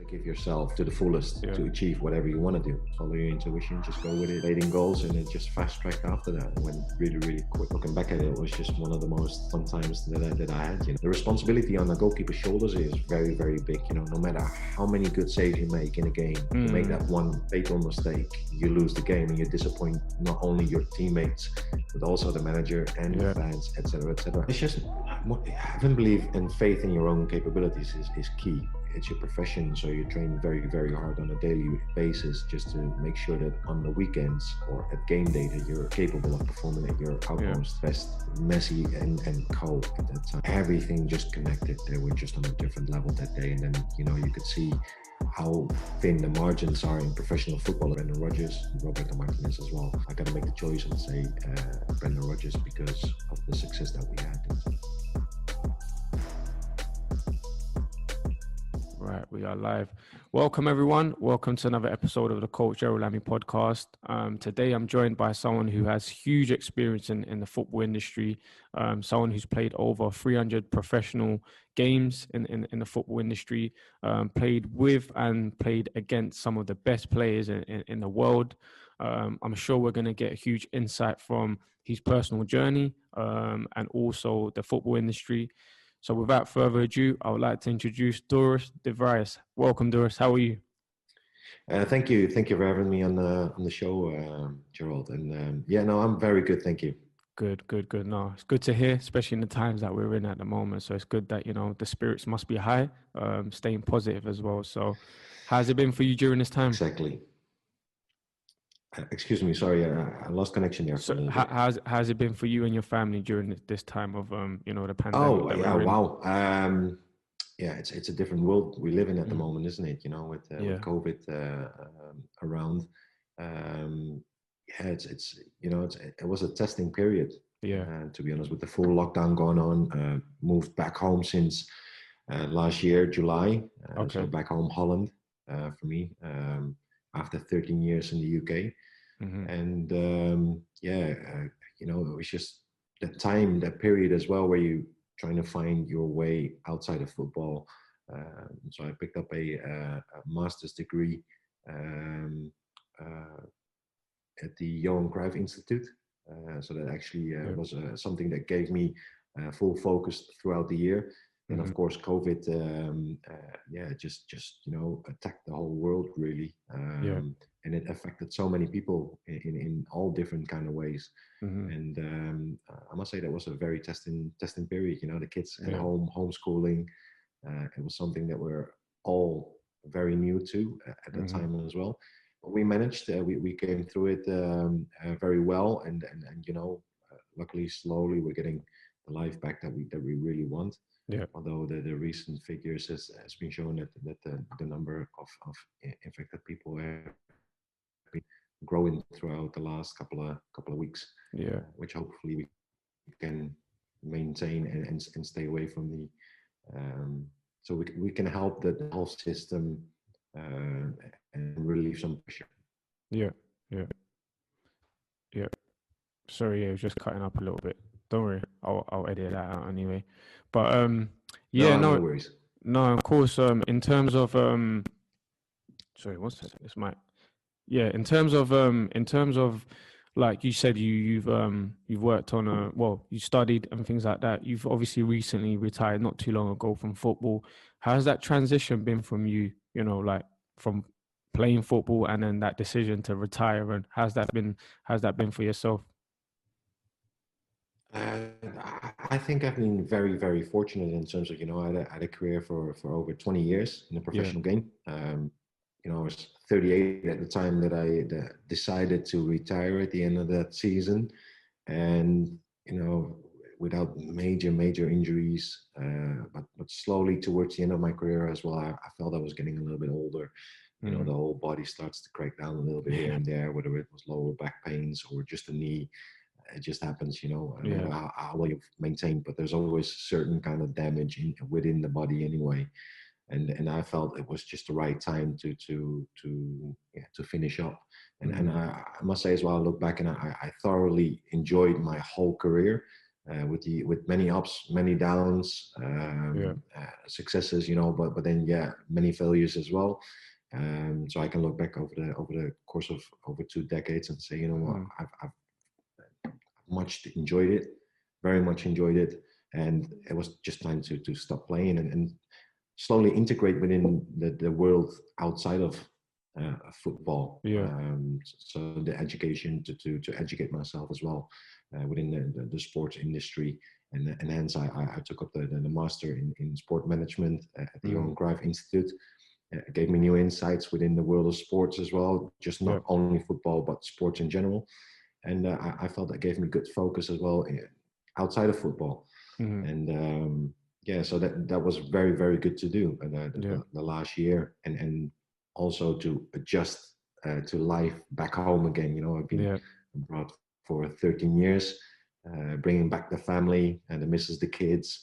give yourself to the fullest to achieve whatever you want to do. Follow your intuition, just go with it, leading goals, and it just fast tracked after that. It went really, really quick. Looking back at it, it was just one of the most fun times that I had. The responsibility on the goalkeeper's shoulders is very, very big. No matter how many good saves you make in a game, you make that one fatal mistake, you lose the game, and you disappoint not only your teammates but also the manager and the fans, etc., etc. It's just having belief and faith in your own capabilities is key. It's your profession, so you train very, very hard on a daily basis just to make sure that on the weekends or at game day that you're capable of performing at your utmost best. Messi and Co at that time, everything just connected. They were just on a different level that day, and then you could see how thin the margins are in professional football. Brendan Rodgers, Roberto Martinez as well. I gotta make the choice and say Brendan Rodgers because of the success that we had. Right, we are live. Welcome everyone. Welcome to another episode of the Coach Gerald Lami podcast. Today I'm joined by someone who has huge experience in the football industry, someone who's played over 300 professional games in the football industry, played with and played against some of the best players in the world. I'm sure we're going to get a huge insight from his personal journey and also the football industry. So without further ado, I would like to introduce Dorus De Vries. Welcome, Dorus. How are you? Thank you for having me on the show, Gerald. And I'm very good. Thank you. Good. No, it's good to hear, especially in the times that we're in at the moment. So it's good that the spirits must be high, staying positive as well. So, how's it been for you during this time? Exactly. Excuse me, sorry, I lost connection there. So how's it been for you and your family during this time of the pandemic? Oh yeah, wow. It's a different world we live in at the moment, isn't it? With COVID around. It was a testing period. To be honest, with the full lockdown going on, moved back home since last year, July. So back home, Holland, for me. After 13 years in the UK. And it was just that period as well where you trying to find your way outside of football. So I picked up a master's degree at the Johan Cruyff Institute. So that actually was something that gave me full focus throughout the year. And of course, COVID, just attacked the whole world really, and it affected so many people in all different kind of ways. And I must say that was a very testing period. The kids at home, homeschooling, it was something that we're all very new to at that time as well. But we managed. We came through it very well, and luckily, slowly we're getting the life back that we really want. Although the recent figures has been shown that the number of infected people have been growing throughout the last couple of weeks, which hopefully we can maintain and stay away from the so we can help the health system and relieve some pressure. Sorry, it was just cutting up a little bit. Don't worry, I'll edit that out anyway. But no worries. No, of course. In terms of sorry, what's this mic? Yeah, in terms of like you said, you've worked on you studied and things like that. You've obviously recently retired not too long ago from football. How's that transition been from you? Like from playing football and then that decision to retire, and how's that been for yourself? I think I've been very, very fortunate in terms of, I had a career for over 20 years in the professional game. I was 38 at the time that I decided to retire at the end of that season. And, without major injuries, but slowly towards the end of my career as well, I felt I was getting a little bit older. The whole body starts to crack down a little bit here and there, whether it was lower back pains or just a knee. It just happens, no matter how well you've maintained, but there's always certain kind of damage within the body anyway. And I felt it was just the right time to finish up. And I must say as well, I look back and I thoroughly enjoyed my whole career. with many ups, many downs, successes, but then many failures as well. So I can look back over the course of over 2 decades and say, what, I've much enjoyed it, very much enjoyed it, and it was just time to stop playing and slowly integrate within the world outside of football. So the education to educate myself as well within the sports industry, and hence I took up the master in sport management at the Johan Cruyff Institute. It gave me new insights within the world of sports as well, just not only football but sports in general. And I felt that gave me good focus as well outside of football. And so that was very, very good to do the last year, and also to adjust to life back home again. I've been abroad for 13 years, bringing back the family and the missus, the kids,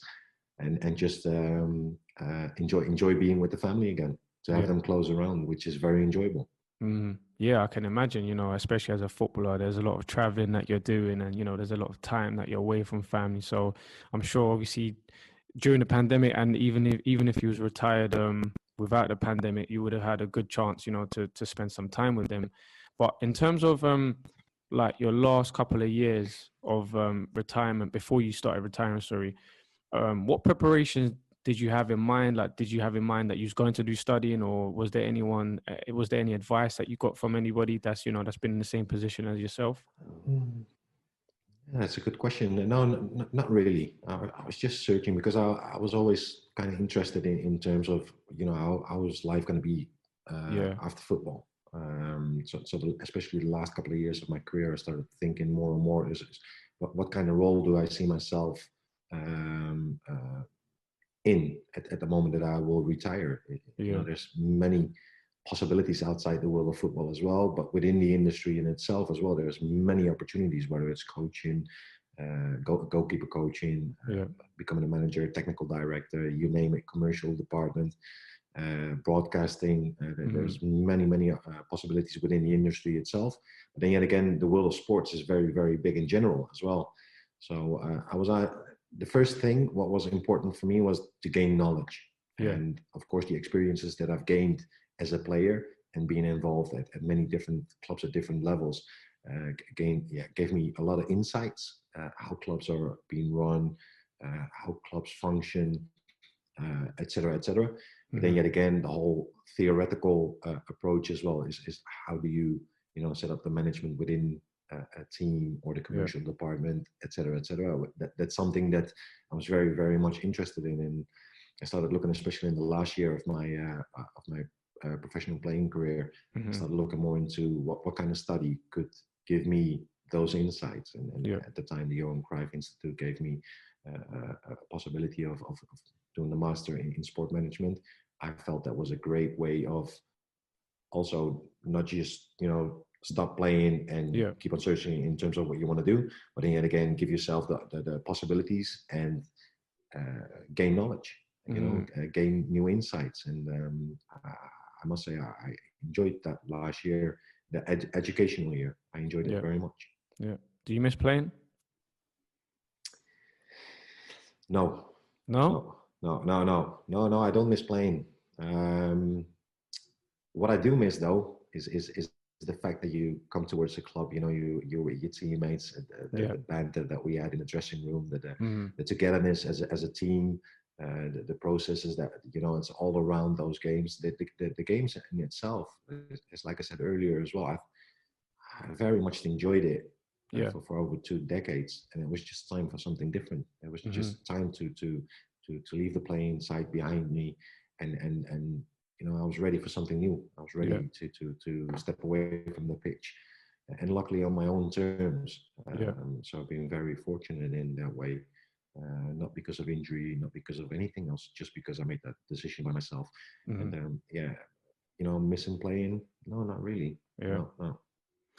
and just enjoy being with the family again, to have them close around, which is very enjoyable. Yeah, I can imagine, especially as a footballer, there's a lot of traveling that you're doing, and, there's a lot of time that you're away from family. So I'm sure, obviously, during the pandemic, and even if you was retired without the pandemic, you would have had a good chance, to spend some time with them. But in terms of like your last couple of years of retirement, before you started retiring, what preparations did you have in mind? Like, did you have in mind that you was going to do studying, or was there any advice that you got from anybody that's been in the same position as yourself? Yeah, that's a good question. No, not really. I was just searching because I was always kind of interested in terms of, how was life going to be after football. Especially the last couple of years of my career, I started thinking more and more, what kind of role do I see myself in at the moment that I will retire. There's many possibilities outside the world of football as well, but within the industry in itself as well, there's many opportunities, whether it's coaching, goalkeeper coaching, becoming a manager, technical director, you name it, commercial department, broadcasting. There's many possibilities within the industry itself. But then yet again, the world of sports is very, very big in general as well. So the first thing, what was important for me, was to gain knowledge. And of course, the experiences that I've gained as a player and being involved at many different clubs at different levels gave me a lot of insights, how clubs are being run, how clubs function, etc., etc. But then yet again, the whole theoretical approach as well is how do you set up the management within a team or the commercial department, etc., etc. That's something that I was very, very much interested in, and I started looking, especially in the last year of my professional playing career. I started looking more into what kind of study could give me those insights, and at the time, the Johan Cruyff Institute gave me a possibility of doing the master in sport management. I felt that was a great way of also not just stop playing and keep on searching in terms of what you want to do, but then yet again give yourself the possibilities and gain knowledge, gain new insights. And I must say I enjoyed that last year, the educational year. I enjoyed it very much. Do you miss playing? No, I don't miss playing. What I do miss though is the fact that you come towards a club, you with your teammates, the banter that we had in the dressing room, the togetherness as a team, the processes that it's all around those games. The games in itself is, like I said earlier as well, I very much enjoyed it for over 2 decades, and it was just time for something different. It was just time to leave the playing side behind me, and I was ready for something new. I was ready to step away from the pitch, and luckily on my own terms. So I've been very fortunate in that way, not because of injury, not because of anything else, just because I made that decision by myself. And missing playing? No, not really. No.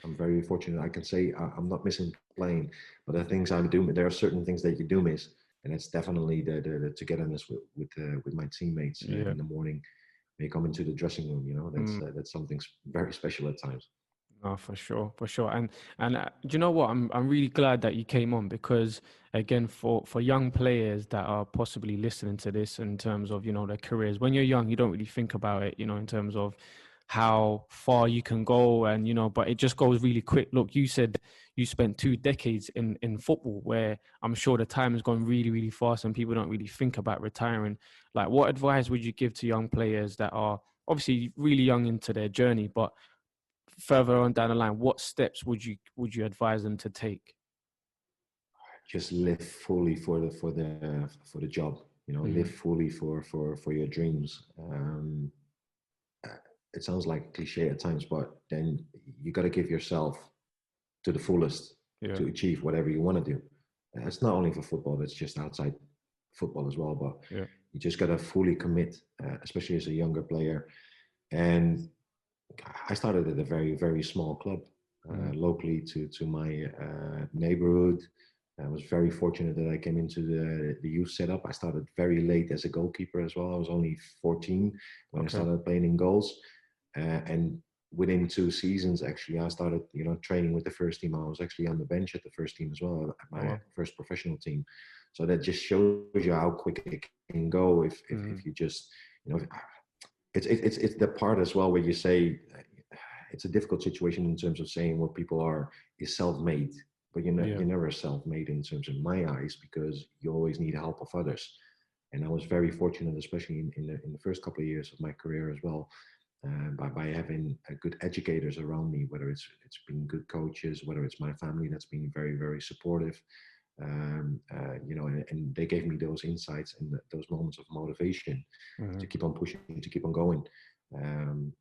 I'm very fortunate. I can say I'm not missing playing, but the things I do, there are certain things that you do miss, and it's definitely the togetherness with my teammates in the morning. When you come into the dressing room, that's something very special at times. No, for sure, for sure. And do you know what? I'm really glad that you came on, because again, for young players that are possibly listening to this in terms of, you know, their careers, when you're young, you don't really think about it, you know, in terms of how far you can go, and, you know, but it just goes really quick. Look, you said you spent 2 decades in football, where I'm sure the time has gone really, really fast and people don't really think about retiring. Like, what advice would you give to young players that are obviously really young into their journey, but further on down the line, what steps would you advise them to take? Just live fully for the job. You know, live Mm-hmm. fully for your dreams. It sounds like cliche at times, but then you got to give yourself to the fullest Yeah. to achieve whatever you want to do. It's not only for football; it's just outside football as well. But Yeah. you just got to fully commit, especially as a younger player. And I started at a very, very small club Mm-hmm. locally to my neighborhood. I was very fortunate that I came into the youth setup. I started very late as a goalkeeper as well. I was only 14 when I Okay. started playing in goals. And within 2 seasons, actually, I started, training with the first team. I was actually on the bench at the first team as well, at Oh, my well. first professional team. So that just shows you how quick it can go Mm-hmm. if you just, it's the part as well where you say it's a difficult situation in terms of saying what people are is self-made, but Yeah. you're never self-made in terms of my eyes, because you always need help of others. And I was very fortunate, especially in the first couple of years of my career as well, by having good educators around me, whether it's been good coaches, whether it's my family that's been very, very supportive, and they gave me those insights and those moments of motivation Mm-hmm. to keep on pushing, to keep on going.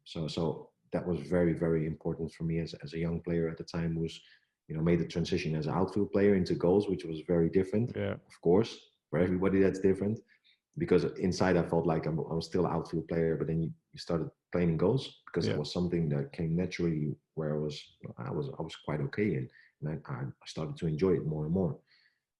So that was very, very important for me as a young player at the time. Was made the transition as an outfield player into goals, which was very different, Yeah. of course, for everybody that's different. Because inside I felt like I was still an outfield player, but then you started playing in goals because that Yeah. was something that came naturally where I was quite okay in, and I started to enjoy it more and more.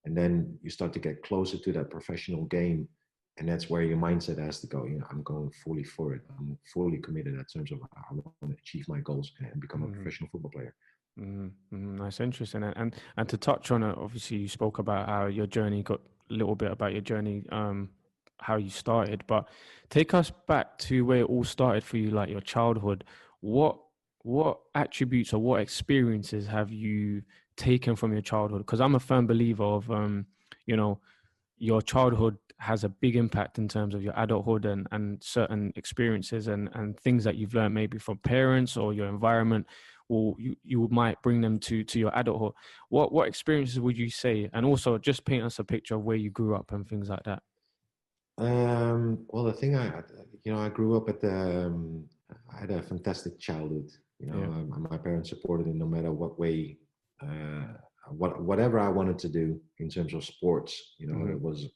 And then you start to get closer to that professional game, and that's where your mindset has to go. I'm going fully for it. I'm fully committed in terms of I want to achieve my goals and become a Mm-hmm. professional football player. Mm-hmm. Mm-hmm. That's interesting. And to touch on it, obviously you spoke about how your journey got a little bit about your journey, how you started, but take us back to where it all started for you, like your childhood. What what attributes or what experiences have you taken from your childhood? Because I'm a firm believer of you know, your childhood has a big impact in terms of your adulthood, and certain experiences and things that you've learned maybe from parents or your environment, or you might bring them to your adulthood. What experiences would you say? And also just paint us a picture of where you grew up and things like that. Well, the thing I grew up I had a fantastic childhood. Yeah. My parents supported me no matter what way, whatever I wanted to do in terms of sports. Hmm. It was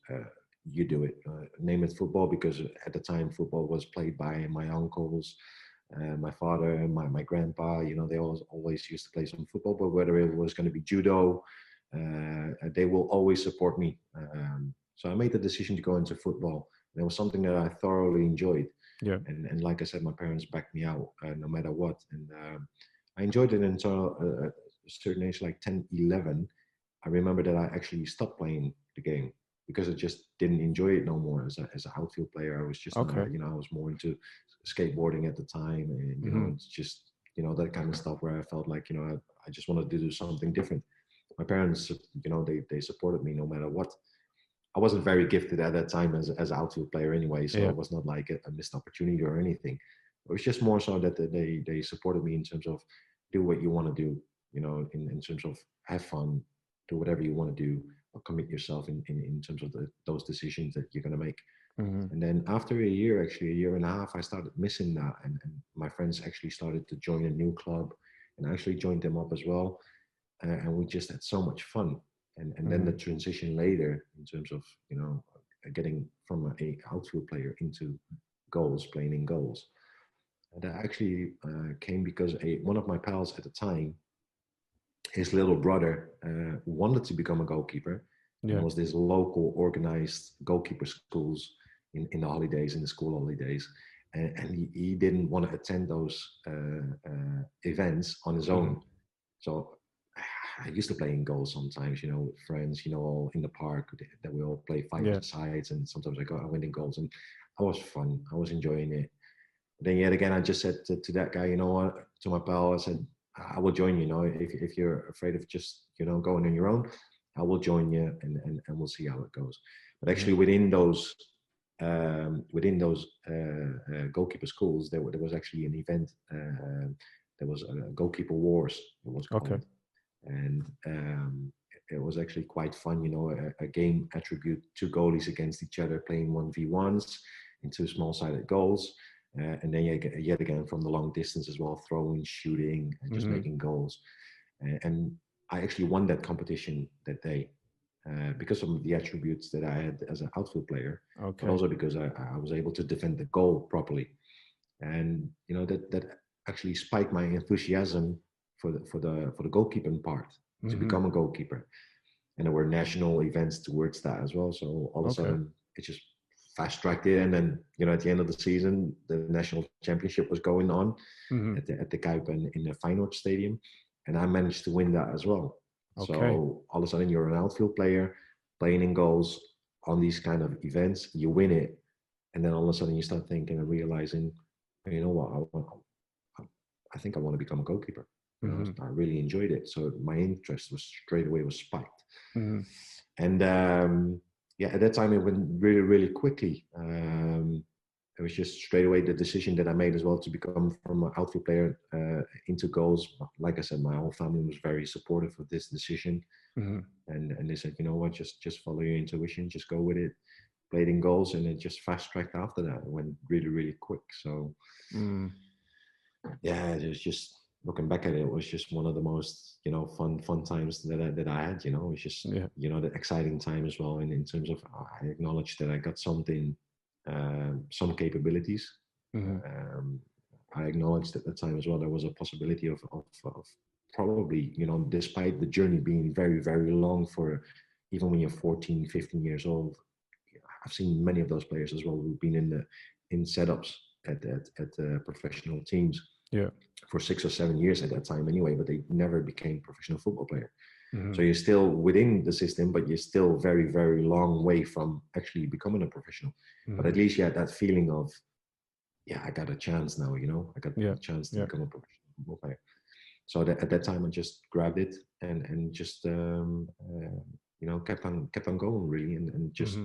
you do it. Name it football, because at the time football was played by my uncles, my father, and my grandpa. They always used to play some football, but whether it was going to be judo, they will always support me. So I made the decision to go into football. And it was something that I thoroughly enjoyed. Yeah. And like I said, my parents backed me out no matter what. And I enjoyed it until a certain age, like 10, 11. I remember that I actually stopped playing the game because I just didn't enjoy it no more as an outfield player. I was just not, Okay. I was more into skateboarding at the time. And, Hmm. it's just, that kind of stuff where I felt like, I just wanted to do something different. My parents, they supported me no matter what. I wasn't very gifted at that time as an outfield player anyway, so Yeah. it was not like a missed opportunity or anything. It was just more so that they supported me in terms of do what you want to do, in terms of have fun, do whatever you want to do, or commit yourself in terms of those decisions that you're going to make. Hmm. And then after a year, actually a year and a half, I started missing that, and my friends actually started to join a new club, and I actually joined them up as well, and we just had so much fun. And then Hmm. the transition later in terms of getting from a outfield player into goals, playing in goals, and that actually came because one of my pals at the time, his little brother, wanted to become a goalkeeper, and Yeah. there was this local organized goalkeeper schools in the holidays, in the school holidays, and he didn't want to attend those events on his own. So I used to play in goals sometimes, with friends, all in the park that we all play five-a-sides, and sometimes I went in goals, and I was fun. I was enjoying it. But then yet again, I just said to that guy, to my pal, I said, I will join you. If you're afraid of just going on your own, I will join you, and we'll see how it goes. But actually, within those goalkeeper schools, there was actually an event. There was a goalkeeper wars. It was called. Okay. And it was actually quite fun, a game attribute, two goalies against each other playing 1v1s in two small-sided goals. And then yet again from the long distance as well, throwing, shooting, and just making goals. And I actually won that competition that day because of the attributes that I had as an outfield player, but also because I was able to defend the goal properly. And that actually spiked my enthusiasm for the goalkeeping part, to become a goalkeeper. And there were national events towards that as well. So all of a sudden it just fast tracked it. And then, at the end of the season, the national championship was going on at the Kuip in the Feyenoord Stadium. And I managed to win that as well. So all of a sudden you're an outfield player playing in goals on these kind of events, you win it. And then all of a sudden you start thinking and realizing, you know what, I think I want to become a goalkeeper. I really enjoyed it. So my interest was straight away spiked. And at that time it went really, really quickly. It was just straight away the decision that I made as well to become from an outfield player into goals. Like I said, my whole family was very supportive of this decision. And they said, you know what, just follow your intuition, just go with it. Played in goals, and it just fast tracked after that. It went really, really quick. So it was just, looking back at it, it was just one of the most, fun times that I had. It was just, the exciting time as well. And in terms of, I acknowledge that I got something, some capabilities. I acknowledged at the time as well there was a possibility of probably, despite the journey being very, very long for, even when you're 14, 15 years old, I've seen many of those players as well who've been in setups at professional teams. For 6 or 7 years at that time anyway, but they never became professional football player. So you're still within the system, but you're still very, very long way from actually becoming a professional. But at least you had that feeling of, I got a chance now, I got a chance to become a professional football player. So at that time I just grabbed it and just kept on going really, and just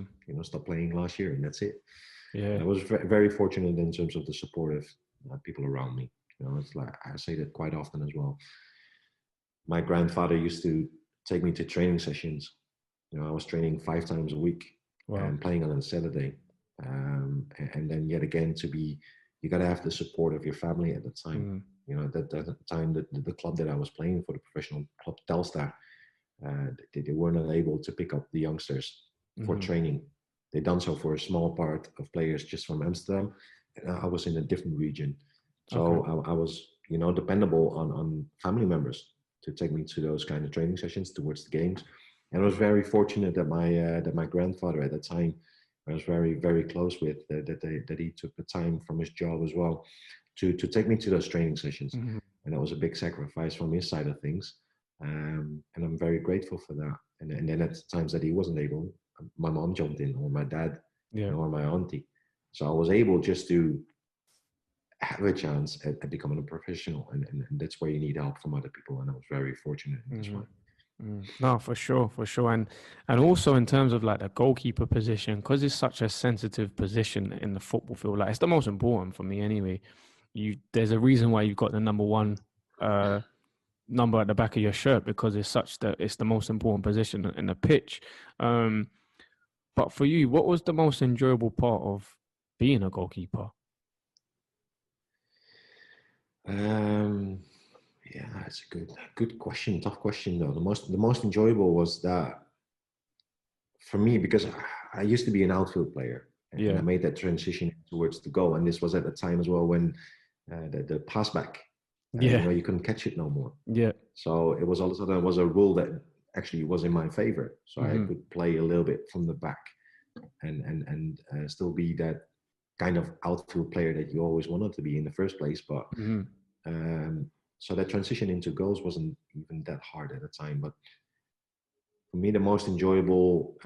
stopped playing last year, and that's it. And I was very fortunate in terms of the supportive people around me. It's like I say that quite often as well. My grandfather used to take me to training sessions. I was training 5 times a week and playing on a Saturday. And then yet again, you got to have the support of your family at the time. At the time, the club that I was playing for, the professional club Telstar, they were not able to pick up the youngsters for training. They done so for a small part of players just from Amsterdam. And I was in a different region. So I was, dependable on family members to take me to those kind of training sessions towards the games. And I was very fortunate that my grandfather at the time, I was very, very close with, that he took the time from his job as well to take me to those training sessions. And that was a big sacrifice from his side of things. And I'm very grateful for that. And then at times that he wasn't able, my mom jumped in, or my dad, or my auntie. So I was able just to have a chance at becoming a professional, and that's where you need help from other people, and I was very fortunate in this one. No, for sure. And also in terms of like the goalkeeper position, because it's such a sensitive position in the football field, like it's the most important for me anyway. There's a reason why you've got the number 1 number at the back of your shirt, because it's the most important position in the pitch. But for you, what was the most enjoyable part of being a goalkeeper? It's a good question. Tough question though. The most enjoyable was that for me, because I used to be an outfield player, and I made that transition towards the goal. And this was at the time as well when the pass back, you couldn't catch it no more. So it was all of a sudden, it was a rule that actually was in my favor. So I could play a little bit from the back and still be that kind of outfield player that you always wanted to be in the first place. But so that transition into goals wasn't even that hard at the time. But for me, the most enjoyable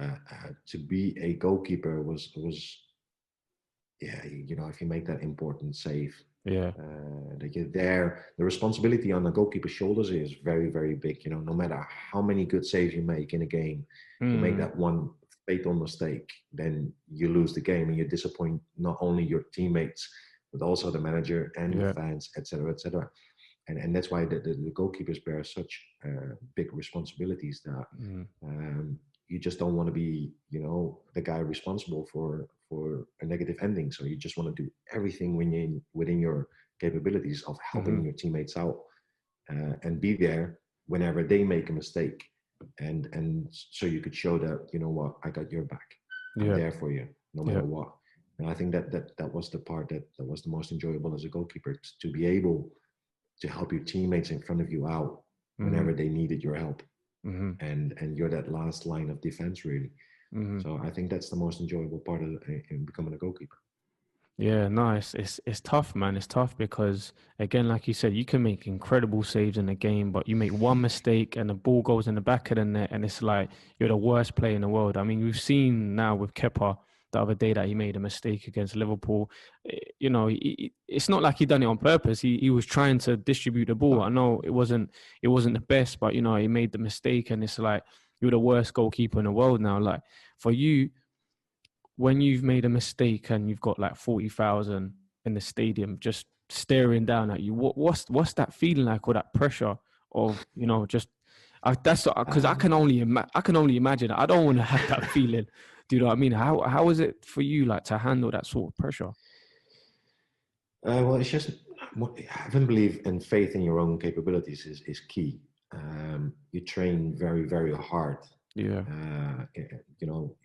to be a goalkeeper was if you make that important save, that you're there. The responsibility on the goalkeeper's shoulders is very, very big. No matter how many good saves you make in a game, you make that one fatal mistake, then you lose the game and you disappoint not only your teammates but also the manager and the fans, etc., etc. And that's why the goalkeepers bear such big responsibilities that you just don't want to be, the guy responsible for a negative ending. So you just want to do everything within your capabilities of helping your teammates out and be there whenever they make a mistake. And so you could show that, I got your back. I'm there for you, no matter what. And I think that was the part that was the most enjoyable as a goalkeeper, to be able to help your teammates in front of you out whenever they needed your help. And you're that last line of defense, really. So I think that's the most enjoyable part of in becoming a goalkeeper. Yeah, nice. It's tough, man. It's tough because, again, like you said, you can make incredible saves in a game, but you make one mistake and the ball goes in the back of the net, and it's like you're the worst player in the world. I mean, we've seen now with Kepa the other day that he made a mistake against Liverpool. It's not like he done it on purpose. He was trying to distribute the ball. I know it wasn't the best, but he made the mistake, and it's like you're the worst goalkeeper in the world now. Like, for you, when you've made a mistake and you've got like 40,000 in the stadium just staring down at you, what's that feeling like, or that pressure of, just that's because I can only imagine. I don't want to have that feeling. Do you know what I mean? How is it for you, like, to handle that sort of pressure? Well, it's just having belief and faith in your own capabilities is key. You train very, very hard.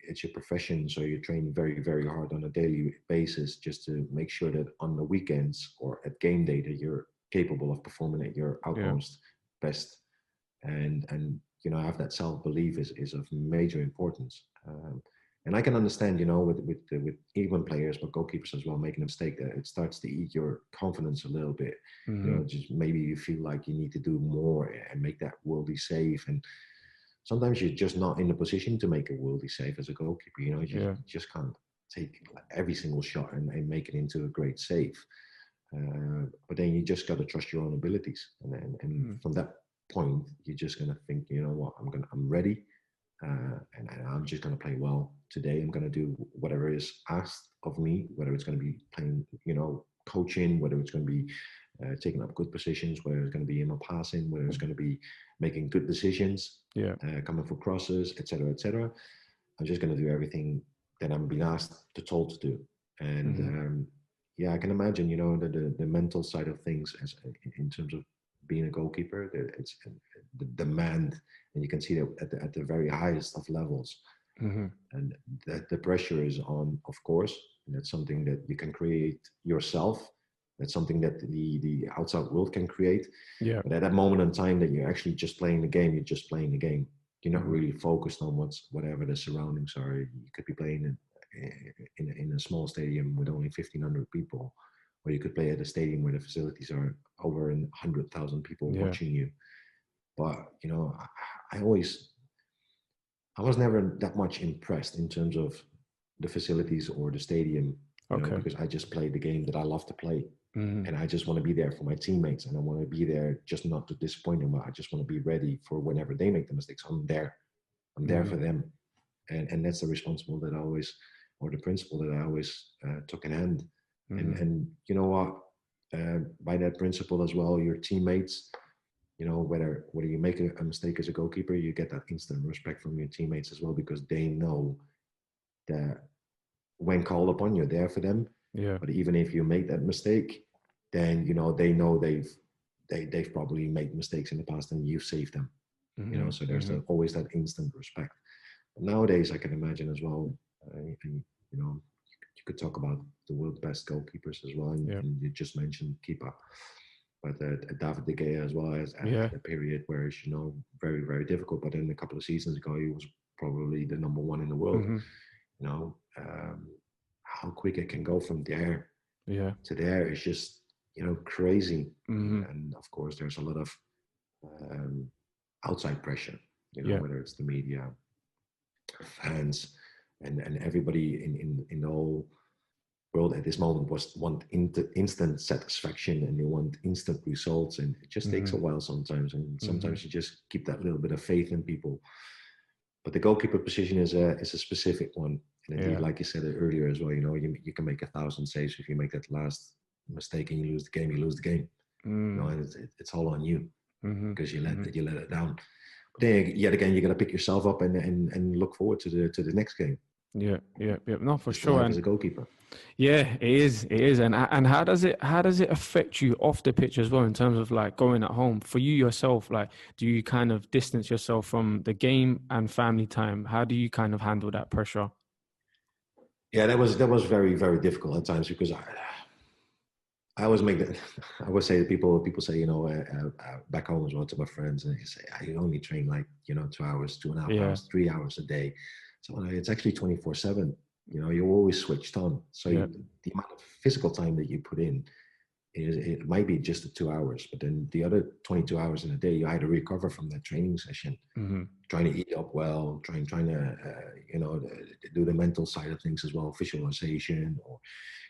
It's your profession, so you train very, very hard on a daily basis just to make sure that on the weekends or at game day that you're capable of performing at your utmost best. And have that self-belief is of major importance. And I can understand, with even players, but goalkeepers as well, making a mistake, that it starts to eat your confidence a little bit. Just maybe you feel like you need to do more and make that worldy save. And sometimes you're just not in a position to make a worldy save as a goalkeeper. You just can't take every single shot and make it into a great save. But then you just got to trust your own abilities. And from that point, you're just going to think, I'm ready. And I'm just going to play well today. I'm going to do whatever is asked of me, whether it's going to be playing, coaching, whether it's going to be taking up good positions, whether it's going to be in my passing, whether it's going to be making good decisions, coming for crosses, etc., etc. I'm just going to do everything that I'm being asked told to do. And I can imagine, the mental side of things in terms of being a goalkeeper. It's the demand, and you can see that at the very highest of levels. And that the pressure is on, of course, and that's something that you can create yourself. That's something that the outside world can create. But at that moment in time that you're actually just playing the game, you're just playing the game. You're not really focused on whatever the surroundings are. You could be playing in a small stadium with only 1,500 people, or you could play at a stadium where the facilities are over 100,000 people watching you. But I was never that much impressed in terms of the facilities or the stadium, because I just played the game that I love to play. And I just want to be there for my teammates, and I want to be there just not to disappoint them, but I just want to be ready for whenever they make the mistakes. I'm there for them. And that's the responsible that I always, or the principle that I always took in hand. And you know what, by that principle as well, your teammates, whether you make a mistake as a goalkeeper, you get that instant respect from your teammates as well, because they know that when called upon, you're there for them. But even if you make that mistake, then they know they've probably made mistakes in the past and you've saved them. So there's always that instant respect. But nowadays, I can imagine as well, you could talk about the world's best goalkeepers as well, and you just mentioned keeper. But David De Gea as well as at a period where it's very, very difficult. But then a couple of seasons ago, he was probably the number one in the world. How how quick it can go from there to there is just, crazy. And of course, there's a lot of outside pressure, whether it's the media, fans, and everybody in the whole world at this moment want instant satisfaction, and you want instant results, and it just takes a while sometimes, and sometimes you just keep that little bit of faith in people. But the goalkeeper position is a specific one, and indeed, like you said earlier as well, you can make 1,000 saves. If you make that last mistake and you lose the game, you lose the game. And it's all on you because you let it down. But then yet again, you got to pick yourself up and look forward to the next game. Yeah. No, for sure. As a goalkeeper. Yeah, it is. And how does it affect you off the pitch as well, in terms of like going at home for you yourself? Like, do you kind of distance yourself from the game and family time? How do you kind of handle that pressure? Yeah, that was very, very difficult at times, because I always make that. I always say that people say, back home as well, to my friends, and they say, you only train like 2 hours, 2.5 hours, 3 hours a day. So it's actually 24/7. You're always switched on. So the amount of physical time that you put in it might be just the 2 hours, but then the other 22 hours in a day, you either recover from that training session, trying to eat up well, trying to do the mental side of things as well, visualization, or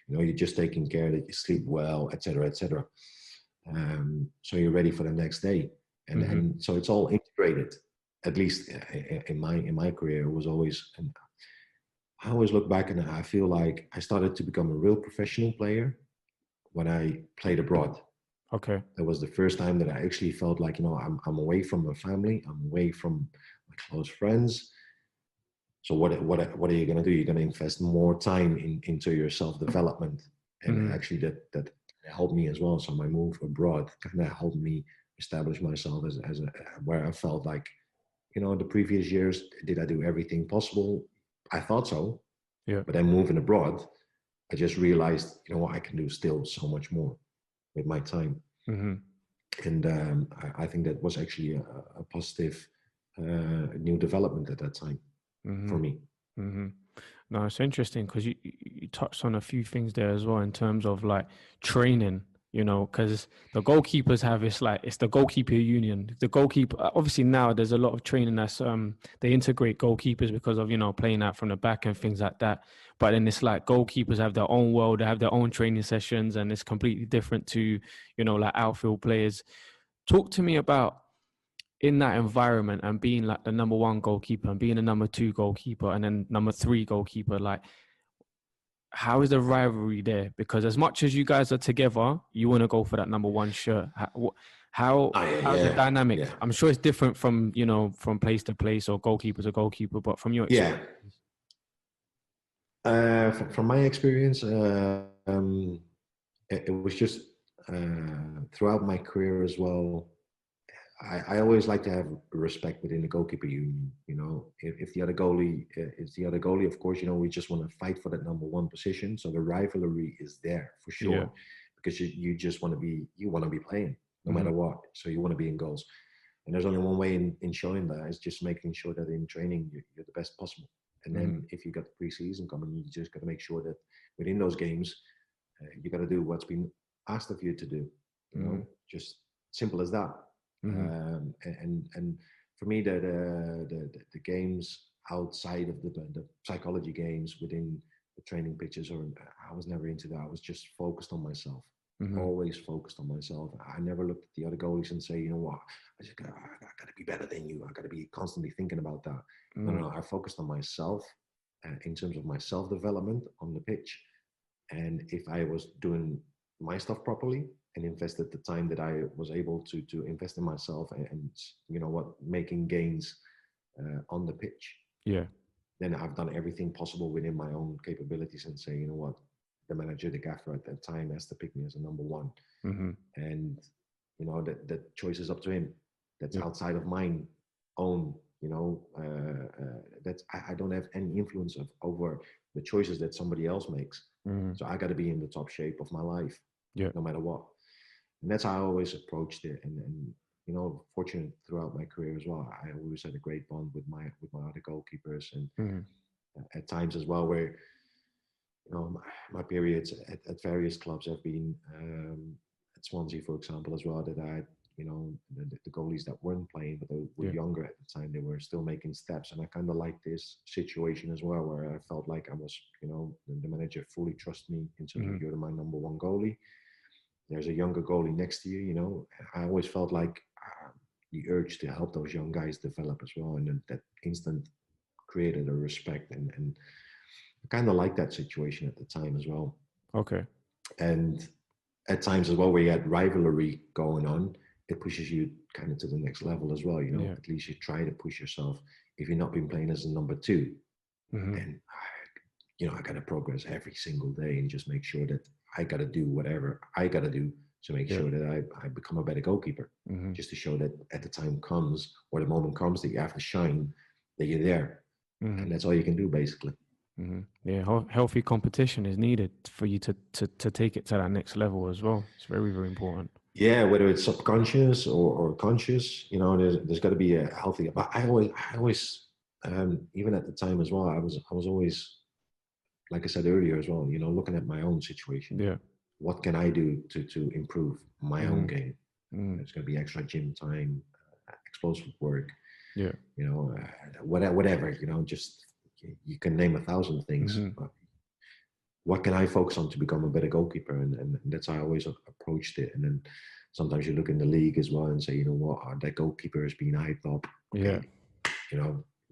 you're just taking care that you sleep well, etc., etc. So you're ready for the next day, and so it's all integrated. At least in my career, it was always. And I always look back and I feel like I started to become a real professional player when I played abroad. Okay. That was the first time that I actually felt like, I'm away from my family, I'm away from my close friends. So what are you going to do? You're going to invest more time into your self-development. And actually that helped me as well. So my move abroad kind of helped me establish myself as where I felt like, the previous years, did I do everything possible? I thought so. Yeah. But then moving abroad, I just realized, I can do still so much more with my time. And I think that was actually a positive new development at that time for me. No, it's interesting because you touched on a few things there as well, in terms of like training, because the goalkeepers have it's the goalkeeper union. The goalkeeper, obviously now there's a lot of training that's they integrate goalkeepers because of playing out from the back and things like that. But then it's like goalkeepers have their own world, they have their own training sessions, and it's completely different to like outfield players. Talk to me about, in that environment, and being like the number one goalkeeper and being the number two goalkeeper and then number three goalkeeper, like, how is the rivalry there? Because as much as you guys are together, you want to go for that number one shirt. How's the dynamic? Yeah. I'm sure it's different from, from place to place or goalkeeper to goalkeeper, but from your experience. From my experience, it was just throughout my career as well. I always like to have respect within the goalkeeper union. If the other goalie is the other goalie, of course, we just want to fight for that number one position. So the rivalry is there for sure, because you just want to be playing no matter what. So you want to be in goals, and there's only one way in showing that is just making sure that in training you're the best possible. And then if you got the preseason coming, you just got to make sure that within those games you got to do what's been asked of you to do. Just simple as that. And for me, the games outside of the psychology games within the training pitches, I was never into that. I was just focused on myself. Always focused on myself. I never looked at the other goalies and say, I got to be better than you. I got to be constantly thinking about that. No, I focused on myself in terms of my self-development on the pitch. And if I was doing my stuff properly and invested the time that I was able to invest in myself and making gains on the pitch, then I've done everything possible within my own capabilities, and say, the manager, the gaffer at that time has to pick me as a number one. And that choice is up to him. That's outside of mine own. That's I don't have any influence over the choices that somebody else makes. So I got to be in the top shape of my life, no matter what. And that's how I always approached it. And fortunate throughout my career as well, I always had a great bond with my other goalkeepers, and at times as well where my periods at various clubs have been at Swansea, for example, as well. That I had, the goalies that weren't playing, but they were younger at the time. They were still making steps, and I kind of liked this situation as well, where I felt like I was, the manager fully trusted me in terms of you're my number one goalie. There's a younger goalie next to you. I always felt like the urge to help those young guys develop as well, and that instant created a respect, and I kind of liked that situation at the time as well. Okay. And at times as well, where you had rivalry going on, it pushes you kind of to the next level as well. At least you try to push yourself. If you're not been playing as a number two, and I got to progress every single day and just make sure that I got to do whatever I got to do to make sure that I become a better goalkeeper, just to show that at the time comes, or the moment comes, that you have to shine, that you're there. And that's all you can do, basically. Yeah, healthy competition is needed for you to take it to that next level as well. It's very, very important. Yeah, whether it's subconscious or conscious, there's got to be a healthy. But I always, even at the time as well, I was always, like I said earlier as well, looking at my own situation. Yeah. What can I do to improve my own game? There's going to be extra gym time, explosive work. Yeah. Whatever. Just you can name 1,000 things. But what can I focus on to become a better goalkeeper? And that's how I always approached it. And then sometimes you look in the league as well and say, you know what, that goalkeeper is being hyped up. Okay,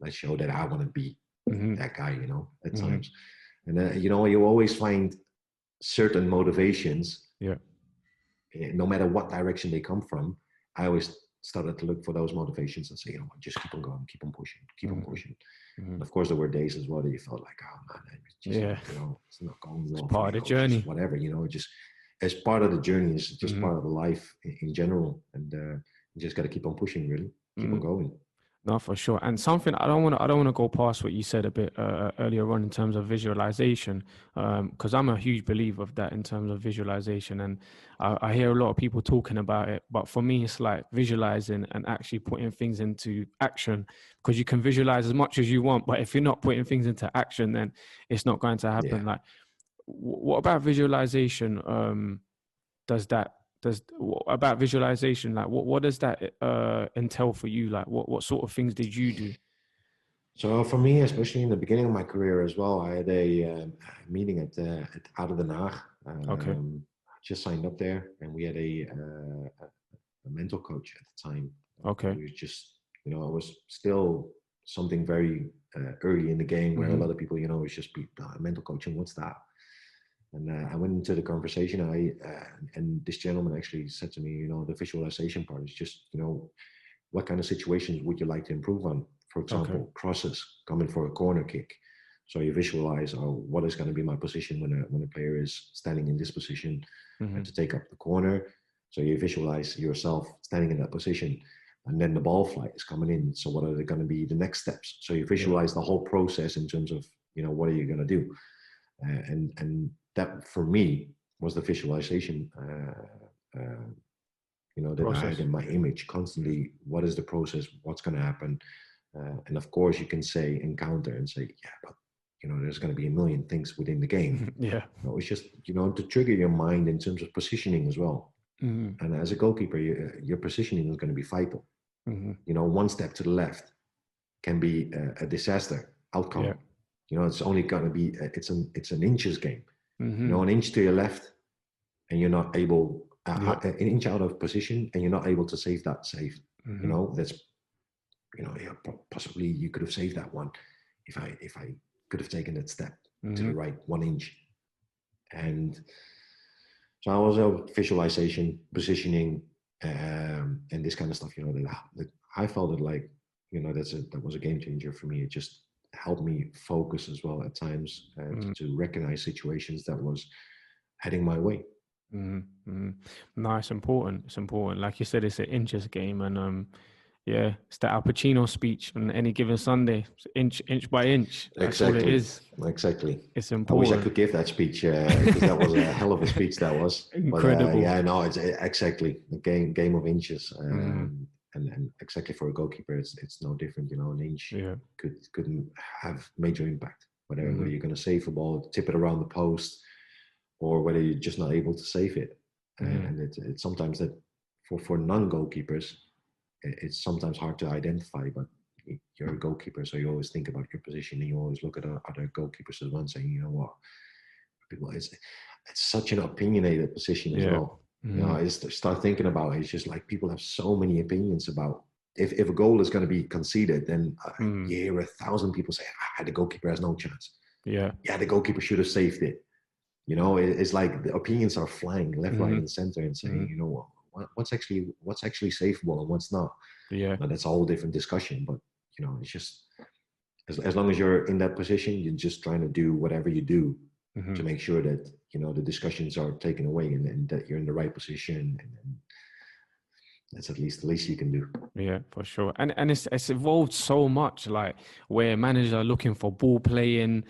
let's show that I want to be that guy, at times. And you always find certain motivations. Yeah. No matter what direction they come from, I always started to look for those motivations and say, just keep on going, keep on pushing, keep on pushing. And of course, there were days as well that you felt like, oh man, it's just, it's not going well. It's part of the journey. Whatever, just as part of the journey, it's just part of the life in general. And you just got to keep on pushing, really, keep on going. No, for sure. And something I don't want to go past what you said a bit earlier on in terms of visualization, because I'm a huge believer of that in terms of visualization, and I hear a lot of people talking about it. But for me, it's like visualizing and actually putting things into action, because you can visualize as much as you want, but if you're not putting things into action, then it's not going to happen. Like, what about visualization? About visualization, like what does that entail for you? Like what sort of things did you do? So for me, especially in the beginning of my career as well, I had a meeting at Out of Den Haag. Okay. I just signed up there, and we had a mental coach at the time. Okay. We was just, it was still something very early in the game where a lot of people, it's just mental coaching. What's that? And I went into the conversation. And this gentleman actually said to me, the visualization part is just, what kind of situations would you like to improve on? For example, crosses coming for a corner kick. So you visualize, what is going to be my position when a player is standing in this position to take up the corner. So you visualize yourself standing in that position, and then the ball flight is coming in. So what are they going to be the next steps? So you visualize the whole process in terms of, what are you going to do? And that for me was the visualization, that process. I had in my image constantly. What is the process? What's going to happen? And of course, you can say and counter and say, yeah, but there's going to be a million things within the game. It's just to trigger your mind in terms of positioning as well. And as a goalkeeper, your positioning is going to be vital. One step to the left can be a disaster outcome. It's only going to be it's an inches game. An inch to your left, and you're not able an inch out of position, and you're not able to save that save. That's possibly you could have saved that one if I could have taken that step to the right 1 inch. And so I was visualization, positioning, and this kind of stuff. That I felt it like that was a game changer for me. It just helped me focus as well at times to recognize situations that was heading my way. No, it's important. It's important. Like you said, it's an inches game, and it's the Al Pacino speech on any given Sunday, inch by inch. That's exactly. All it is. Exactly. It's important. I wish I could give that speech because that was a hell of a speech. That was incredible. But, it's exactly the game of inches. And exactly for a goalkeeper, it's no different. An inch could have major impact. whether you're going to save a ball, tip it around the post, or whether you're just not able to save it. And it's sometimes that for non-goalkeepers, it's sometimes hard to identify, but you're a goalkeeper, so you always think about your position, and you always look at other goalkeepers as well, saying, you know what, people, it's such an opinionated position as well. You know, I just start thinking about it. It's just like people have so many opinions about if a goal is going to be conceded, then you hear 1,000 people say, the goalkeeper has no chance. Yeah, the goalkeeper should have saved it. You know, it's like the opinions are flying left, right, and center, and saying, you know, what's actually savable and what's not. Yeah, now, that's a whole different discussion. But you know, it's just as long as you're in that position, you're just trying to do whatever you do to make sure that, you know, the discussions are taken away and that you're in the right position, and that's at least the least you can do. Yeah, for sure. And it's evolved so much, like where managers are looking for ball playing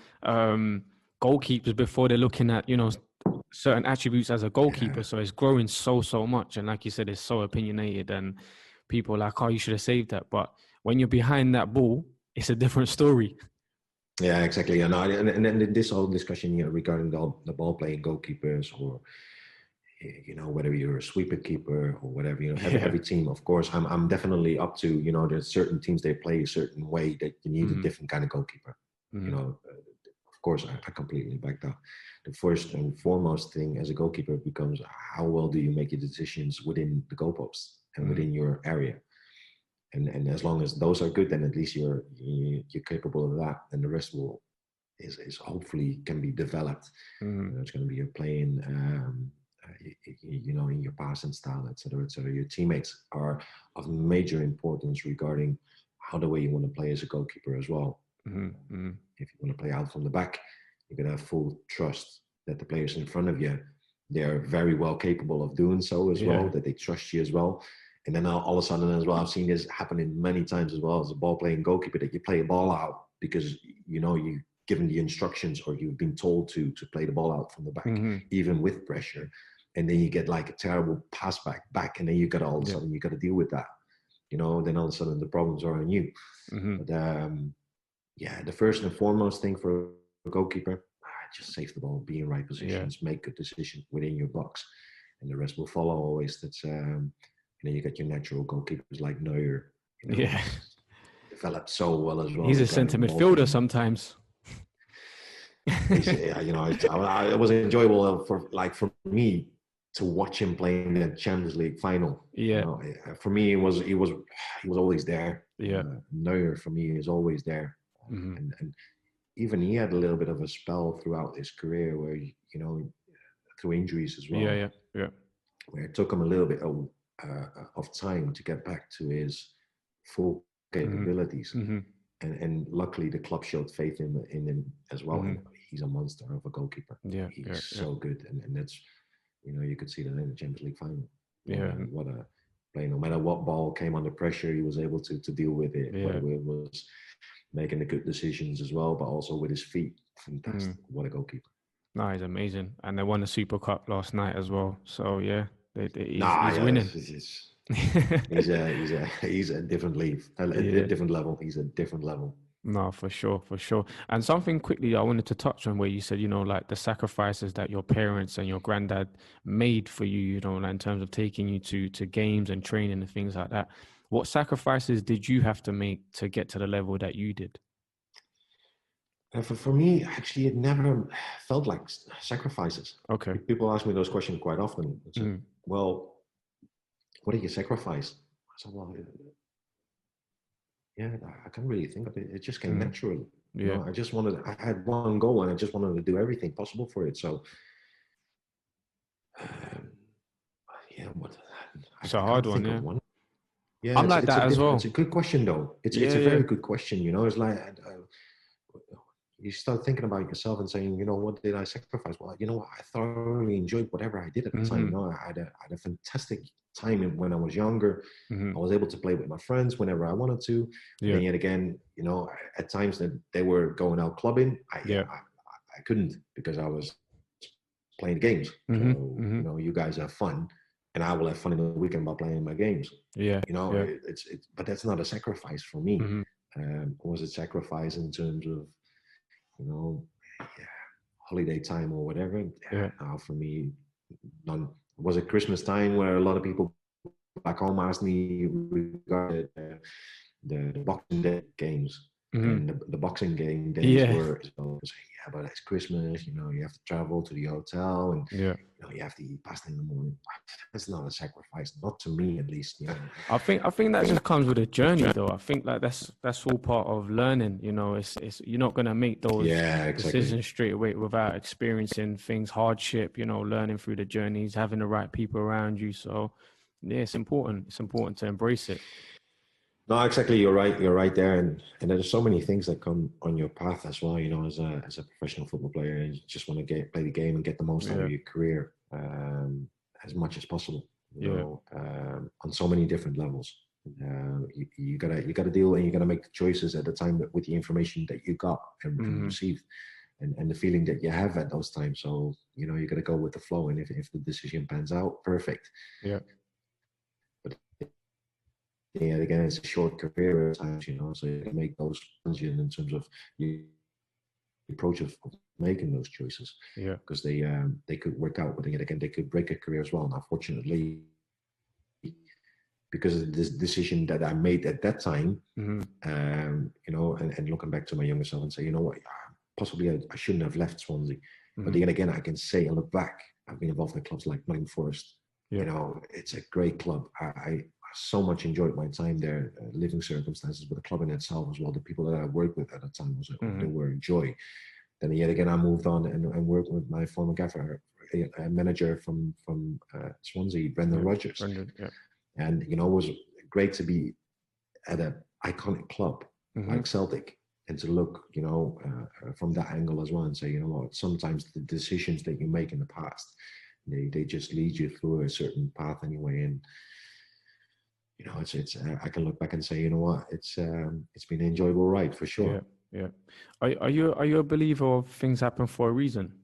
goalkeepers before they're looking at, you know, certain attributes as a goalkeeper. So it's growing so much. And like you said, it's so opinionated, and people are like, oh, you should have saved that. But when you're behind that ball, it's a different story. Yeah, exactly. And then this whole discussion, you know, regarding the ball playing goalkeepers, or you know, whether you're a sweeper keeper or whatever, you know, every team, of course, I'm definitely up to, you know, there's certain teams, they play a certain way that you need a different kind of goalkeeper. You know, of course, I completely back that. The first and foremost thing as a goalkeeper becomes how well do you make your decisions within the goalposts and within your area. And as long as those are good, then at least you're capable of that, and the rest is hopefully can be developed. You know, it's going to be your playing, you know, in your passing style, etc., etc. Your teammates are of major importance regarding how the way you want to play as a goalkeeper as well. If you want to play out from the back, you're going to have full trust that the players in front of you, they're very well capable of doing so as well, that they trust you as well. And then all of a sudden as well, I've seen this happening many times as well as a ball playing goalkeeper, that you play a ball out because, you know, you've given the instructions or you've been told to play the ball out from the back, even with pressure. And then you get like a terrible pass back, and then you got all of a sudden you got to deal with that, you know. Then all of a sudden the problems are on you. But the first and foremost thing for a goalkeeper, just save the ball, be in right positions, make good decisions within your box, and the rest will follow always. That's and then you got your natural goalkeepers like Neuer, you know, developed so well as well. He's a centre midfielder sometimes. You know, it was enjoyable for me to watch him playing the Champions League final. You know, for me, he was always there. Neuer for me is always there, and even he had a little bit of a spell throughout his career where, you know, through injuries as well. Where it took him a little bit of time to get back to his full capabilities. And luckily the club showed faith in him as well. And he's a monster of a goalkeeper. He's so good. And that's, you know, you could see that in the Champions League final. What a play. No matter what ball came under pressure, he was able to deal with it. Whether it was making the good decisions as well, but also with his feet. Fantastic. What a goalkeeper. No, he's amazing. And they won the Super Cup last night as well. So he's winning. He's a different league, a different level. He's a different level. No, for sure. And something quickly I wanted to touch on, where you said, you know, like the sacrifices that your parents and your granddad made for you, you know, like in terms of taking you to games and training and things like that. What sacrifices did you have to make to get to the level that you did? For me, actually, it never felt like sacrifices. Okay. People ask me those questions quite often. Well, what did you sacrifice? I said, well, I can't really think of it. It just came naturally. You know, I had one goal and I just wanted to do everything possible for it. So, it's a hard one, Yeah, I'm like that as well. It's a good question, though. It's a very good question. You know, it's like you start thinking about yourself and saying, you know, what did I sacrifice? Well, you know, I thoroughly enjoyed whatever I did at the time. You know, I had a fantastic time when I was younger. I was able to play with my friends whenever I wanted to. And yet again, you know, at times that they were going out clubbing, I couldn't, because I was playing games. So, you know, you guys have fun, and I will have fun in the weekend by playing my games. You know, it's but that's not a sacrifice for me. Was it sacrifice in terms of, you know, yeah, holiday time or whatever. Yeah. Now for me, none. Was it Christmas time where a lot of people back home asked me regarding the Boxing Day games. Mm-hmm. And the Boxing Game days Yeah. were, so, yeah, but it's Christmas, you know, you have to travel to the hotel and, Yeah. you know, you have to eat pasta in the morning. That's not a sacrifice, not to me at least, you know. I think that just comes with a journey, though. I think like that's all part of learning. You know, it's you're not gonna make those Yeah, exactly. decisions straight away without experiencing things, hardship. You know, learning through the journeys, having the right people around you. So, yeah, it's important. It's important to embrace it. No, exactly. You're right. You're right there, and there's so many things that come on your path as well. You know, as a professional football player, you just want to play the game and get the most out Yeah. of your career as much as possible. You Yeah. know, on so many different levels. You gotta deal and you gotta make the choices at the time with the information that you got and received, and the feeling that you have at those times. So you know, you gotta go with the flow, and if the decision pans out, perfect. Yeah. Yeah, again, it's a short career at times, you know, so you can make those decisions in terms of the approach of making those choices, Yeah. because they could work out, but again, they could break a career as well. And unfortunately, because of this decision that I made at that time, you know, and looking back to my younger self and say, you know what, possibly I shouldn't have left Swansea. But then again, I can say and look back, I've been involved in clubs like Nottingham Forest. Yeah. You know, it's a great club. I so much enjoyed my time there, living circumstances, but the club in itself as well. The people that I worked with at the time they were a joy. Then yet again, I moved on and worked with my former gaffer, a manager from Swansea, Brendan Rodgers. Brendan, yeah. And you know, it was great to be at an iconic club like Celtic, and to look, you know, from that angle as well, and say, you know what, sometimes the decisions that you make in the past, they just lead you through a certain path anyway. And you know, it's I can look back and say, you know what, it's been an enjoyable ride for sure. Yeah, yeah. Are you a believer of things happen for a reason?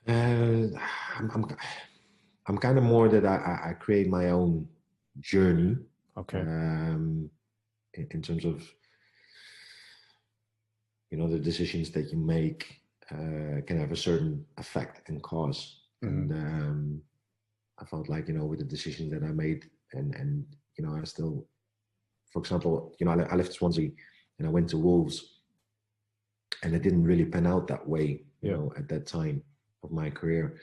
I'm kind of more that I create my own journey. Okay. In terms of, you know, the decisions that you make can have a certain effect and cause. And I felt like, you know, with the decisions that I made, and you know, I still, for example, you know, I left Swansea and I went to Wolves, and it didn't really pan out that way, you know, at that time of my career.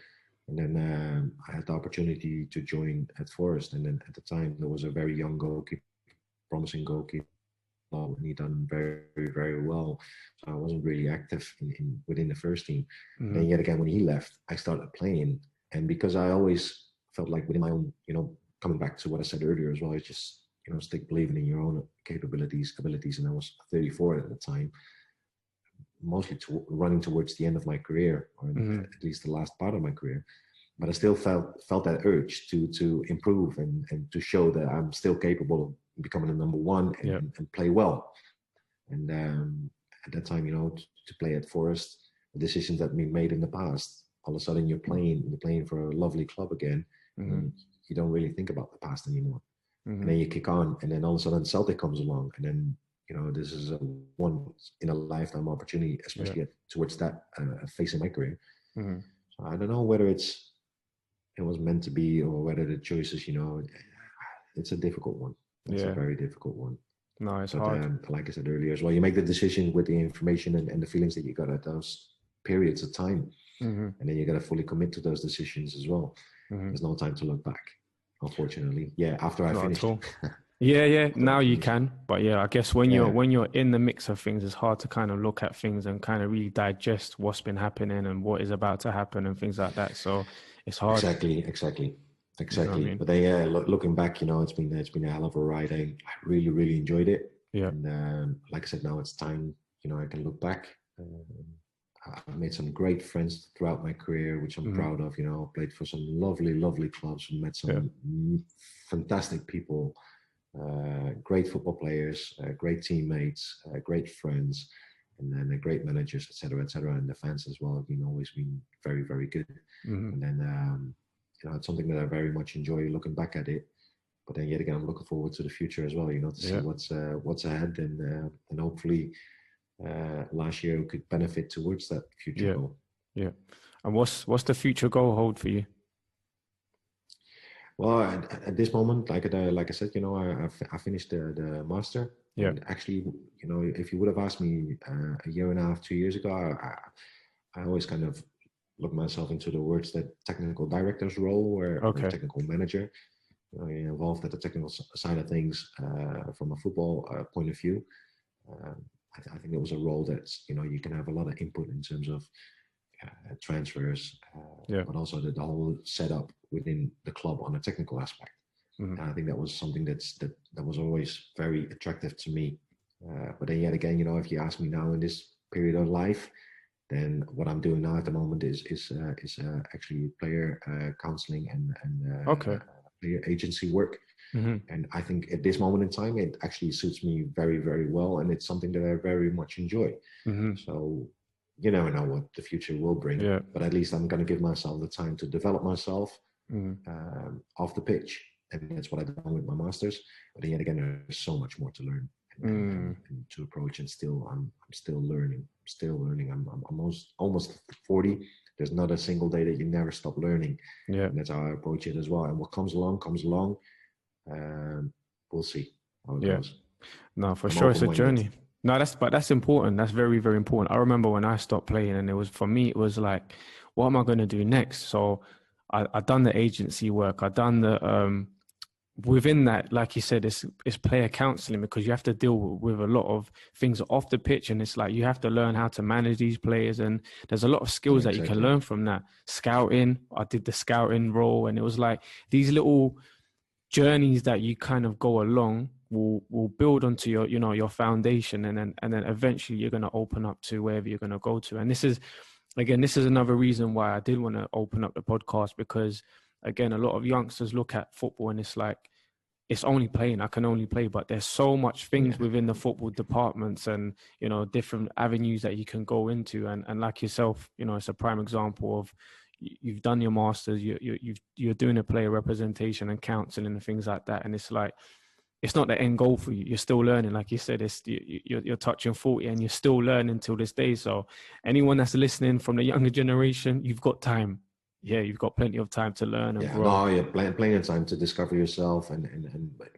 And then I had the opportunity to join at Forest, and then at the time there was a very young goalkeeper, promising goalkeeper, and he done very, very well. So I wasn't really active within the first team. And yet again, when he left, I started playing, and because I always felt like within my own, you know, coming back to what I said earlier as well, it's just, you know, stick believing in your own abilities. And I was 34 at the time, mostly running towards the end of my career, or at least the last part of my career. But I still felt that urge to improve and to show that I'm still capable of becoming a number one and play well. And at that time, you know, to play at Forest, the decisions that we made in the past, all of a sudden you're playing for a lovely club again, and you don't really think about the past anymore. And then you kick on, and then all of a sudden Celtic comes along, and then, you know, this is a once in a lifetime opportunity, especially towards that phase in my career. So I don't know whether it was meant to be, or whether the choices, you know, it's a difficult one. It's a very difficult one. No, it's hard. Like I said earlier as well, you make the decision with the information and the feelings that you got at those periods of time. And then you got to fully commit to those decisions as well. There's no time to look back, unfortunately. Yeah, after I finished. Yeah. Now you can, but yeah, I guess when you're in the mix of things, it's hard to kind of look at things and kind of really digest what's been happening and what is about to happen and things like that. So it's hard. Exactly. You know what I mean? But then, yeah, looking back, you know, it's been a hell of a ride. I really, really enjoyed it. Yeah. And like I said, now it's time. You know, I can look back. I've made some great friends throughout my career, which I'm proud of. You know, played for some lovely, lovely clubs, met some fantastic people, great football players, great teammates, great friends, and then great managers, etc., etc., and the fans as well have always been very, very good. And then, you know, it's something that I very much enjoy looking back at it. But then yet again, I'm looking forward to the future as well. You know, to see what's ahead, and hopefully last year could benefit towards that future goal. Yeah. And what's the future goal hold for you? Well, at this moment, like I said, I finished the master. Yeah. And actually, if you would have asked me a year and a half, 2 years ago, I always kind of look myself into the words that technical director's role or technical manager. You're involved at the technical side of things from a football point of view. I think it was a role that's, you can have a lot of input in terms of transfers, but also the whole setup within the club on a technical aspect. And I think that was something that was always very attractive to me. But then yet again, if you ask me now in this period of life, then what I'm doing now at the moment is actually player counseling and player agency work. And I think at this moment in time, it actually suits me very, very well. And it's something that I very much enjoy. So you never know what the future will bring, but at least I'm going to give myself the time to develop myself off the pitch. And that's what I've done with my masters. But then yet again, there's so much more to learn and to approach. And I'm still learning. I'm almost 40. There's not a single day that you never stop learning. And that's how I approach it as well. And what comes along. We'll see how it goes. No, for sure, it's a journey. No, that's important. That's very, very important. I remember when I stopped playing, and for me, it was like, what am I going to do next? So I done the agency work. I done the within that, like you said, it's player counseling, because you have to deal with a lot of things off the pitch, and it's like you have to learn how to manage these players, and there's a lot of skills that you can learn from that. Scouting, I did the scouting role, and it was like these little journeys that you kind of go along will build onto your foundation, and then eventually you're going to open up to wherever you're going to go to. And this is another reason why I did want to open up the podcast, because again, a lot of youngsters look at football and it's like, it's only playing, I can only play, but there's so much things within the football departments and, different avenues that you can go into. And like yourself, it's a prime example of, you've done your masters, you're doing a player representation and counseling and things like that. And it's like, it's not the end goal for you. You're still learning. Like you said, you're touching 40 and you're still learning till this day. So anyone that's listening from the younger generation, you've got time. Yeah, you've got plenty of time to learn and grow. Plenty of time to discover yourself, and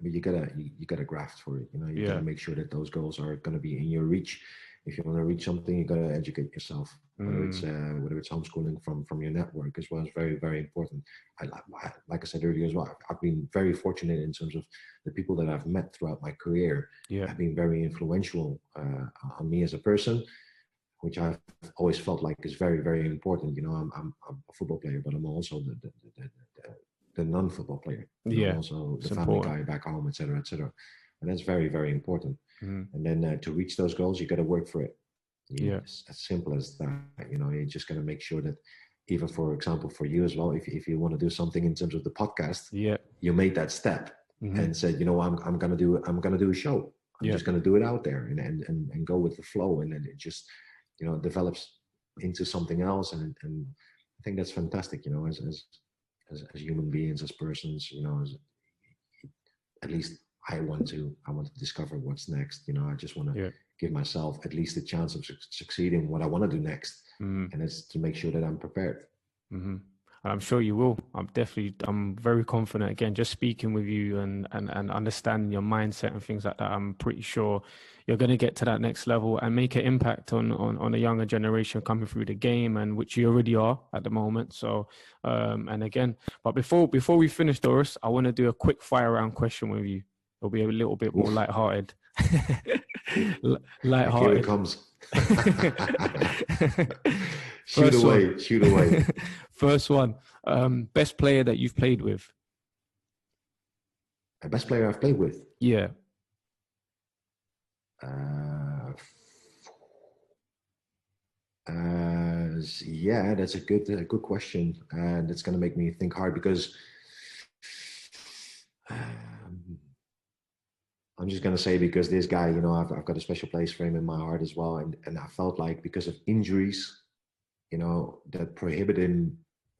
you gotta graft for it. You gotta make sure that those goals are gonna be in your reach. If you want to reach something, you gotta educate yourself. Whether it's homeschooling from your network as well is very, very important. Like I said earlier as well, I've been very fortunate in terms of the people that I've met throughout my career. Have been very influential on me as a person, which I've always felt like is very, very important. I'm a football player, but I'm also the non-football player. I'm also the family guy back home, etc., etc. And that's very, very important. And then to reach those goals, you got to work for it. It's as simple as that. You're just going to make sure that, even for example, for you as well, if you want to do something in terms of the podcast, you made that step and said, I'm going to do a show. I'm just going to do it out there and go with the flow, and then it just develops into something else. And I think that's fantastic. As human beings, as persons, at least I want to discover what's next. I just want to give myself at least a chance of succeeding what I want to do next, and it's to make sure that I'm prepared. And I'm sure you will. I'm very confident. Again, just speaking with you and understanding your mindset and things like that, I'm pretty sure you're going to get to that next level and make an impact on a younger generation coming through the game, and which you already are at the moment. So, and again, but before we finish, Dorus, I want to do a quick fire round question with you. It'll be a little bit more lighthearted. Lighthearted. Here it comes. Shoot away. First one. Best player that you've played with? The best player I've played with? Yeah. That's a good question, and it's going to make me think hard, because I'm just going to say, because this guy, I've got a special place for him in my heart as well. And I felt like, because of injuries, that prohibited him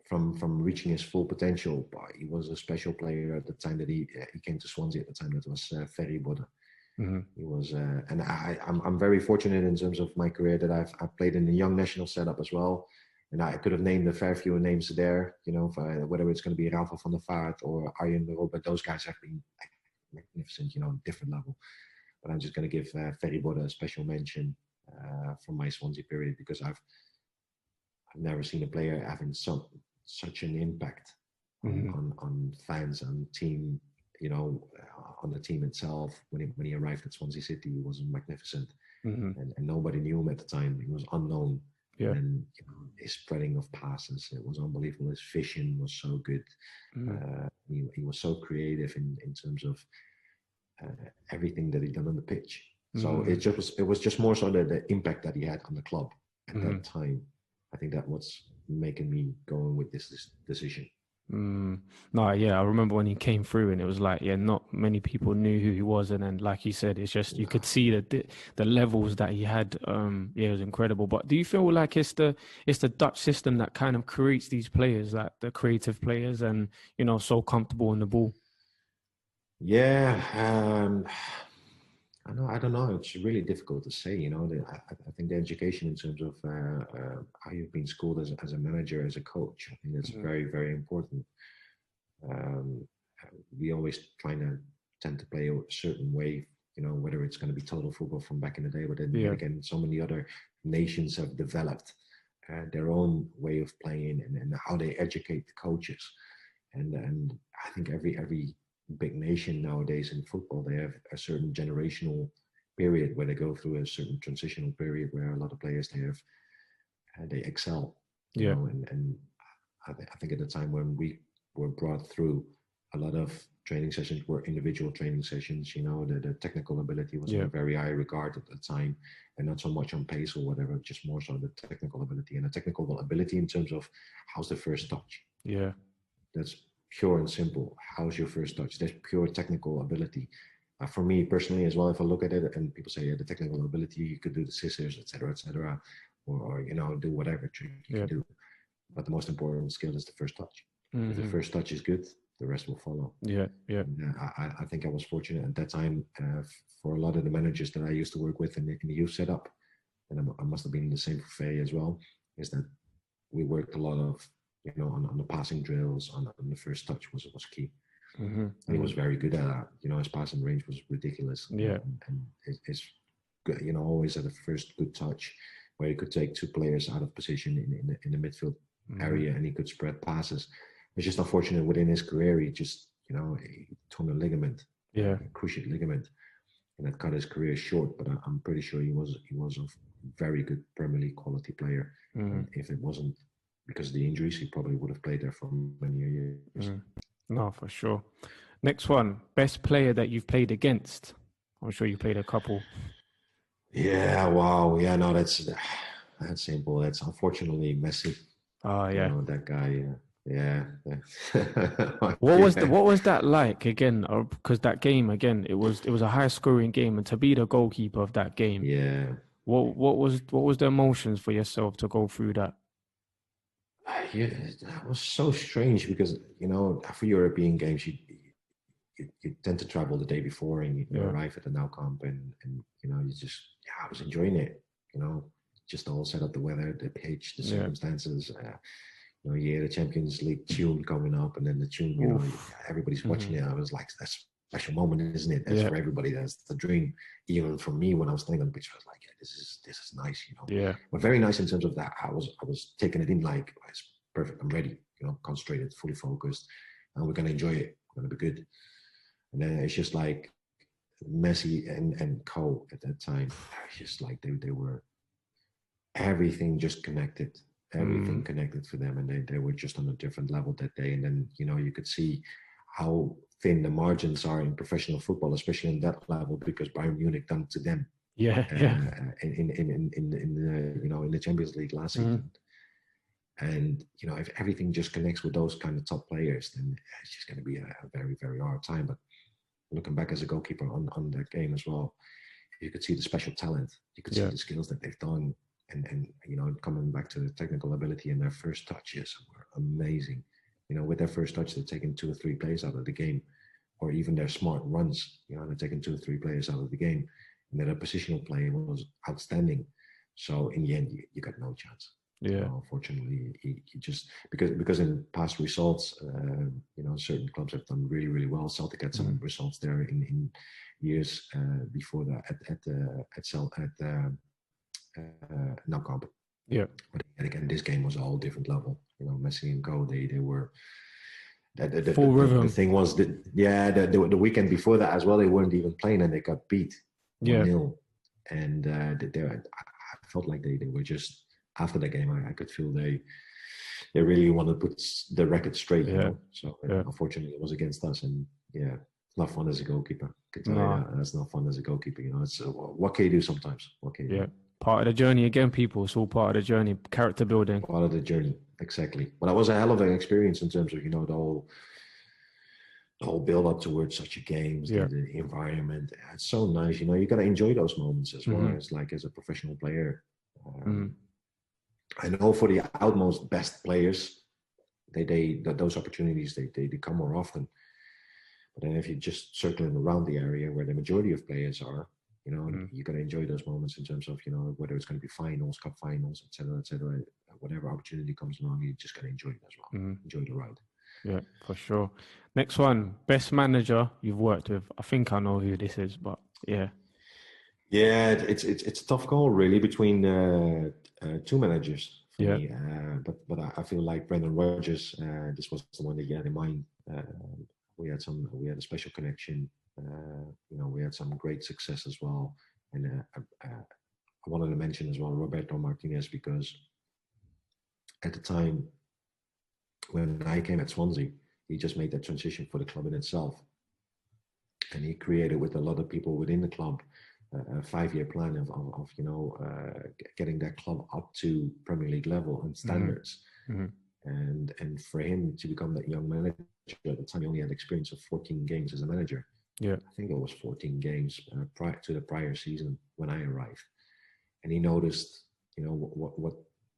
from reaching his full potential. But he was a special player at the time that he came to Swansea at the time. That was Ferry Bodde. He was, and I'm very fortunate in terms of my career that I've played in the young national setup as well. And I could have named a fair few names there, whether it's going to be Rafa van der Vaart or Arjen Robert. Those guys have been magnificent, different level. But I'm just going to give Ferry Bodde a special mention from my Swansea period, because I've never seen a player having such an impact on fans, on team, on the team itself. When he arrived at Swansea City, he was magnificent, and nobody knew him at the time. He was unknown. Yeah. And his spreading of passes, it was unbelievable. His vision was so good. He was so creative in terms of everything that he done on the pitch. So it was just more so the impact that he had on the club at that time. I think that was making me go on with this decision. No, yeah, I remember when he came through, and it was like, not many people knew who he was, and then, like you said, it's just you could see the levels that he had. It was incredible. But do you feel like it's the Dutch system that kind of creates these players, like the creative players, and so comfortable in the ball? Yeah, I don't know. It's really difficult to say. I think the education in terms of how you've been schooled as a manager, as a coach, I think that's very, very important. We always tend to play a certain way, whether it's going to be total football from back in the day, but then again, so many other nations have developed their own way of playing and how they educate the coaches. And I think every big nation nowadays in football, they have a certain generational period where they go through a certain transitional period where a lot of players they excel. And I think at the time when we were brought through, a lot of training sessions were individual training sessions. The technical ability was in a very high regard at the time, and not so much on pace or whatever, just more so the technical ability. And the technical ability in terms of how's the first touch. Yeah, that's pure and simple. How's your first touch? That's pure technical ability. For me personally as well, if I look at it and people say the technical ability, you could do the scissors, etc., or do whatever trick you can do. But the most important skill is the first touch. If the first touch is good, the rest will follow. And, I think I was fortunate at that time for a lot of the managers that I used to work with in the youth setup, and I must have been the same for Faye as well, is that we worked a lot of on the passing drills, on the first touch was key. And he was very good at that. His passing range was ridiculous. And it's good, always at the first good touch where he could take two players out of position in the midfield area, and he could spread passes. It's just unfortunate within his career, he just, he torn a ligament, a cruciate ligament, and that cut his career short. But I'm pretty sure he was a very good Premier League quality player. And if it wasn't because of the injuries, he probably would have played there for many years. No, for sure. Next one, best player that you've played against. I'm sure you played a couple. Yeah, wow. Yeah, no, that's simple. That's unfortunately Messi. Oh, yeah. That guy, yeah. What was that like again? Because that game again, it was a high scoring game, and to be the goalkeeper of that game, what was the emotions for yourself to go through that? Yeah, that was so strange because for European games you tend to travel the day before and you arrive at the Nou Camp and you just I was enjoying it. Just the whole setup, the weather, the pitch, the circumstances. You hear the Champions League tune coming up, and then the tune, everybody's watching it. I was like, that's a special moment, isn't it? That's for everybody. That's the dream. Even for me, when I was standing on the pitch, I was like, this is nice, But very nice in terms of that. I was taking it in like, it's perfect. I'm ready, concentrated, fully focused, and we're gonna enjoy it. We're gonna be good. And then it's just like Messi and Co at that time. It's just like they were everything just connected. Everything connected for them, and they were just on a different level that day. And then you could see how thin the margins are in professional football, especially in that level, because Bayern Munich done to them. In the Champions League last season. And if everything just connects with those kind of top players, then it's just going to be a very, very hard time. But looking back as a goalkeeper on that game as well, you could see the special talent. You could see the skills that they've done. And coming back to the technical ability, and their first touches were amazing. With their first touch, they're taking 2 or 3 plays out of the game. or even their smart runs. You know, they're taking 2 or 3 players out of the game, and their positional play was outstanding. So in the end, you got no chance. Yeah. Unfortunately, he just because in past results, you know, certain clubs have done really, really well. Celtic had some results there in years before that at Nottingham. Yeah. But again, this game was a whole different level. You know, Messi and Co. They were. Full rhythm. The thing was that the weekend before that as well, they weren't even playing and they got beat 1-0. And I felt like they were just after the game. I could feel they really wanted to put the record straight. You know? So unfortunately, it was against us, and it's not fun as a goalkeeper. I can tell you that. That's not fun as a goalkeeper. You know, it's what can you do sometimes? What can you do? Part of the journey again, people. It's all part of the journey. Character building. Part of the journey, exactly. But that was a hell of an experience in terms of, you know, the whole build up towards such a game, the environment. It's so nice. You know, you got to enjoy those moments as well as like as a professional player. I know for the outmost best players, those opportunities they come more often. But then if you're just circling around the area where the majority of players are, you know, you got to enjoy those moments in terms of, you know, whether it's going to be finals, cup finals, etc. Whatever opportunity comes along, you just got to enjoy it as well. Enjoy the ride. Yeah, for sure. Next one, best manager you've worked with. I think I know who this is, but yeah. Yeah, it's a tough call really between 2 managers for me. But I feel like Brendan Rodgers. This was the one that you had in mind. We had a special connection. You know, we had some great success as well. And I wanted to mention as well Roberto Martinez, because at the time when I came at Swansea, he just made that transition for the club in itself. And he created with a lot of people within the club a 5-year plan of you know, getting that club up to Premier League level and standards. And for him to become that young manager, at the time he only had experience of 14 games as a manager. I think it was 14 games prior to the prior season when I arrived. And he noticed, you know,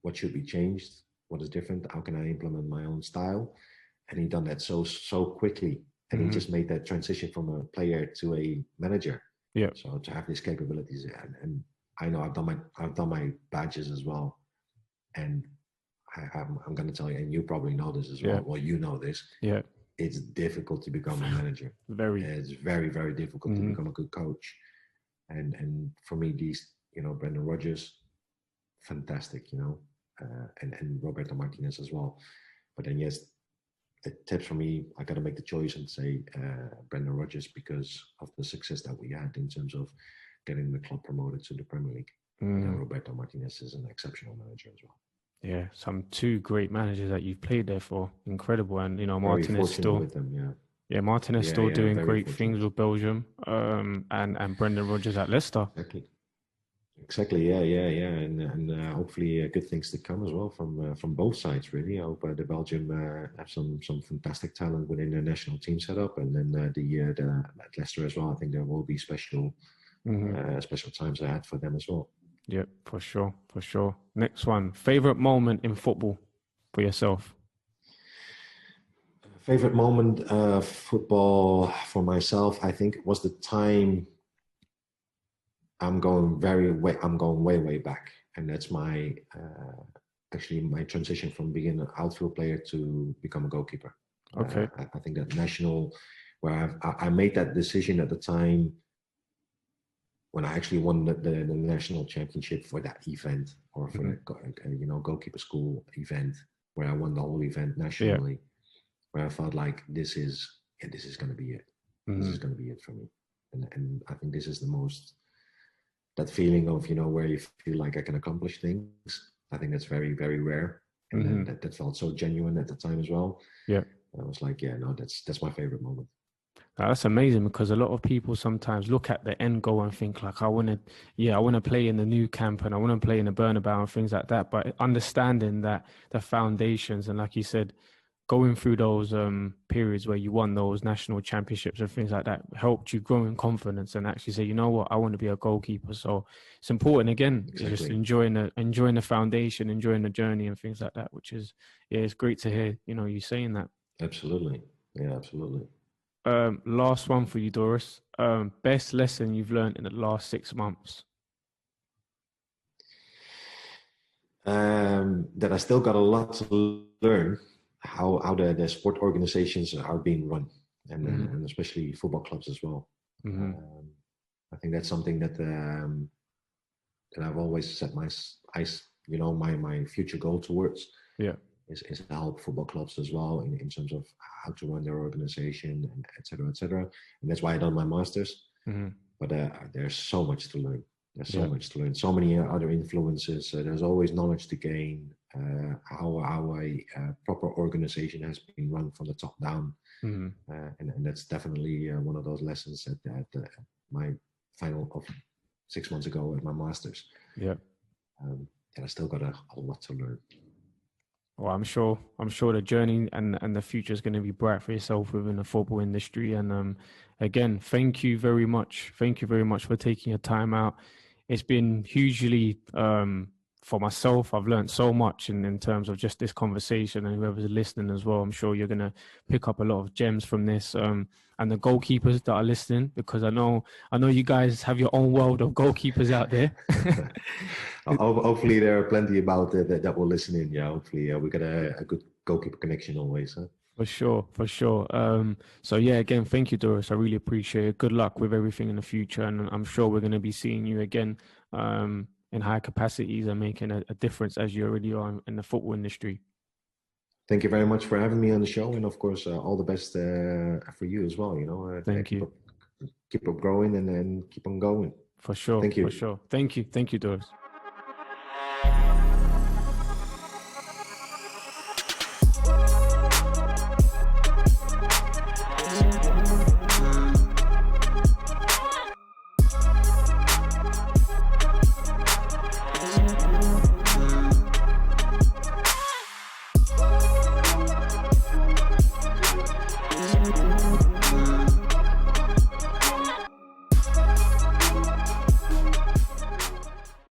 what should be changed, what is different, how can I implement my own style. And he done that so quickly, and he just made that transition from a player to a manager. So to have these capabilities, and I know I've done my badges as well, and I'm going to tell you, and you probably know this as well. Well, you know this. It's difficult to become a manager. It's very, very difficult to become a good coach. And for me, these, you know, Brendan Rodgers, fantastic, you know, and Roberto Martinez as well. But then yes, it tips for me. I got to make the choice and say Brendan Rodgers, because of the success that we had in terms of getting the club promoted to the Premier League. And Roberto Martinez is an exceptional manager as well. Yeah, some 2 great managers that you've played there for. Incredible. And, you know, Martinez still with them, Martinez still doing great things with Belgium, and Brendan Rodgers at Leicester. Exactly. Yeah. And hopefully good things to come as well from both sides. Really, I hope the Belgium have some fantastic talent within their national team setup, and then the at Leicester as well. I think there will be special times ahead for them as well. Yeah, for sure. Next one, favorite moment in football for yourself. Favorite moment of football for myself, I think, was the time. I'm going way back, and that's my actually my transition from being an outfield player to become a goalkeeper. Okay. I think that national, where I made that decision at the time when I actually won the national championship for that event, or for the you know, goalkeeper school event, where I won the whole event nationally. Where I felt like this is going to be it. This is going to be it for me, and I think this is the most. That feeling of, you know, where you feel like I can accomplish things, I think that's very, very rare. And that felt so genuine at the time as well. I was like, that's my favorite moment. That's amazing, because a lot of people sometimes look at the end goal and think like, I want to play in the new camp and I want to play in the Bernabeu and things like that. But understanding that the foundations, and like you said, going through those periods where you won those national championships and things like that helped you grow in confidence and actually say, you know what, I want to be a goalkeeper. So it's important, again, just enjoying the foundation, enjoying the journey and things like that, which is, it's great to hear, you know, you saying that. Absolutely. Yeah, absolutely. Last one for you, Doris. Best lesson you've learned in the last 6 months? That I still got a lot to learn how the sport organizations are being run, and especially football clubs as well. I think that's something that I've always set my eyes, my future goal towards. Yeah. Is to help football clubs as well in terms of how to run their organization, and et cetera, et cetera. And that's why I done my master's. But there's so much to learn. There's so much to learn. So many other influences. There's always knowledge to gain. How a proper organization has been run from the top down. And that's definitely one of those lessons that my final of 6 months ago at my master's. Yeah. And I still got a lot to learn. Well, I'm sure the journey and the future is going to be bright for yourself within the football industry. And again, thank you very much. Thank you very much for taking your time out. It's been hugely, for myself, I've learned so much in terms of just this conversation, and whoever's listening as well. I'm sure you're going to pick up a lot of gems from this. And the goalkeepers that are listening, because I know you guys have your own world of goalkeepers out there. Hopefully there are plenty about that will listen in. Yeah, hopefully we got a good goalkeeper connection always. Huh? For sure. So yeah, again, thank you, Doris. I really appreciate it. Good luck with everything in the future, and I'm sure we're going to be seeing you again in high capacities and making a difference as you already are in the football industry. Thank you very much for having me on the show, and of course, all the best for you as well. Thank you. Keep up growing and keep on going. For sure. Thank you. For sure. Thank you, Doris.